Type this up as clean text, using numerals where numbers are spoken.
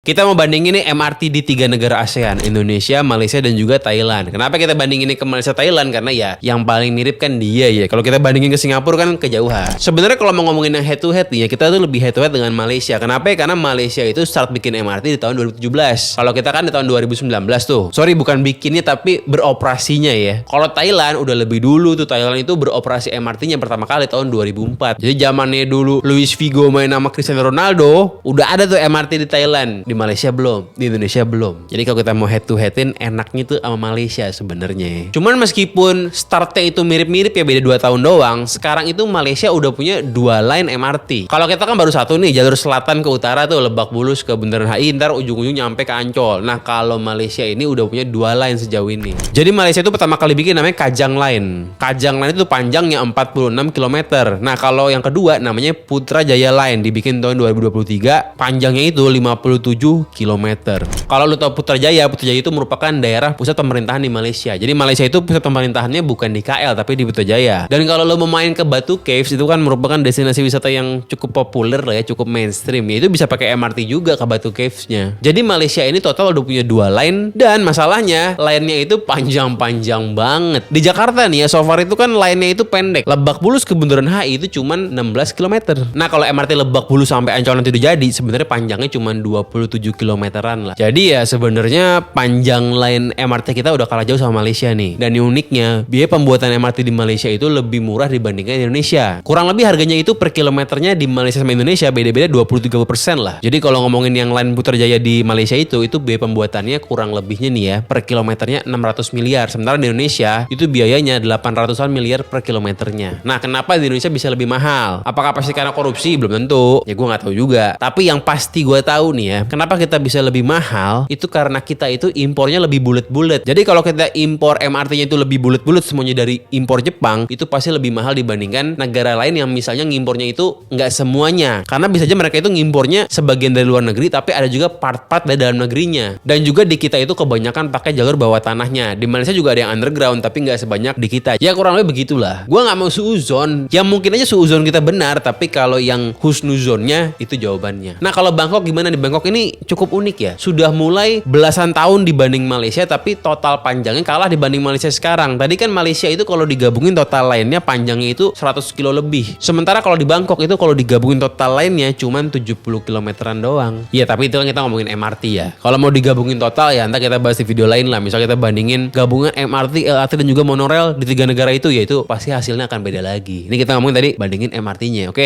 Kita mau bandingin nih MRT di 3 negara ASEAN, Indonesia, Malaysia, dan juga Thailand. Kenapa kita bandingin ke Malaysia, Thailand? Karena ya yang paling mirip kan dia ya. Kalau kita bandingin ke Singapura kan kejauhan. Sebenarnya kalau mau ngomongin yang head to head nih ya, kita tuh lebih head to head dengan Malaysia. Kenapa ya? Karena Malaysia itu start bikin MRT di tahun 2017. Kalau kita kan di tahun 2019 tuh. Sorry, bukan bikinnya tapi beroperasinya ya. Kalau Thailand udah lebih dulu tuh. Thailand itu beroperasi MRT-nya pertama kali tahun 2004. Jadi zamannya dulu Luis Figo main sama Cristiano Ronaldo, udah ada tuh MRT di Thailand. Di Malaysia belum, di Indonesia belum. Jadi kalau kita mau head to headin, enaknya tuh sama Malaysia sebenarnya. Cuman meskipun startnya itu mirip-mirip ya, beda 2 tahun doang. Sekarang itu Malaysia udah punya 2 line MRT. Kalau kita kan baru satu nih, jalur selatan ke utara tuh, Lebak Bulus ke Bundaran HI, ntar ujung-ujung nyampe ke Ancol. Nah kalau Malaysia ini udah punya 2 line sejauh ini. Jadi Malaysia itu pertama kali bikin namanya Kajang Line. Kajang Line itu panjangnya 46 km. Nah kalau yang kedua namanya Putrajaya Line, dibikin tahun 2023, panjangnya itu 57 km. Kalau lu tahu Putrajaya itu merupakan daerah pusat pemerintahan di Malaysia. Jadi Malaysia itu pusat pemerintahannya bukan di KL tapi di Putrajaya. Dan kalau lu mau main ke Batu Caves itu kan merupakan destinasi wisata yang cukup populer lah ya, cukup mainstream. Ya itu bisa pakai MRT juga ke Batu Caves-nya. Jadi Malaysia ini total udah punya 2 line, dan masalahnya line-nya itu panjang-panjang banget. Di Jakarta nih ya, so far itu kan line-nya itu pendek. Lebak Bulus ke Bundaran HI itu cuman 16 km. Nah kalau MRT Lebak Bulus sampai Ancol nanti udah jadi, sebenarnya panjangnya cuman 27 kilometeran lah. Jadi ya sebenarnya panjang line MRT kita udah kalah jauh sama Malaysia nih. Dan uniknya, biaya pembuatan MRT di Malaysia itu lebih murah dibandingkan Indonesia. Kurang lebih harganya itu per kilometernya di Malaysia sama Indonesia beda-beda 20-30% lah. Jadi kalau ngomongin yang line Putrajaya di Malaysia itu biaya pembuatannya kurang lebihnya nih ya, per kilometernya 600 miliar. Sementara di Indonesia itu biayanya 800-an miliar per kilometernya. Nah kenapa di Indonesia bisa lebih mahal? Apakah pasti karena korupsi? Belum tentu. Ya gue gak tahu juga. Tapi yang pasti gue tahu nih ya, kenapa kita bisa lebih mahal, itu karena kita itu impornya lebih bulet-bulet. Jadi kalau kita impor MRT-nya itu lebih bulet-bulet semuanya dari impor Jepang, itu pasti lebih mahal dibandingkan negara lain yang misalnya ngimpornya itu nggak semuanya. Karena bisa aja mereka itu ngimpornya sebagian dari luar negeri, tapi ada juga part-part dari dalam negerinya. Dan juga di kita itu kebanyakan pakai jalur bawah tanahnya. Di Malaysia juga ada yang underground, tapi nggak sebanyak di kita. Ya kurang lebih begitulah. Gua nggak mau suuzon. Ya mungkin aja suuzon kita benar, tapi kalau yang husnuzonnya itu jawabannya. Nah kalau Bangkok gimana? Di Bangkok ini cukup unik ya. Sudah mulai belasan tahun dibanding Malaysia, tapi total panjangnya kalah dibanding Malaysia sekarang. Tadi kan Malaysia itu kalau digabungin total lainnya panjangnya itu 100 kilo lebih. Sementara kalau di Bangkok itu kalau digabungin total lainnya cuman 70 kilometeran doang. Iya tapi itu kan kita ngomongin MRT ya. Kalau mau digabungin total ya ntar kita bahas di video lain lah. Misal kita bandingin gabungan MRT, LRT dan juga monorail di 3 negara itu, ya itu pasti hasilnya akan beda lagi. Ini kita ngomongin tadi bandingin MRT-nya, oke?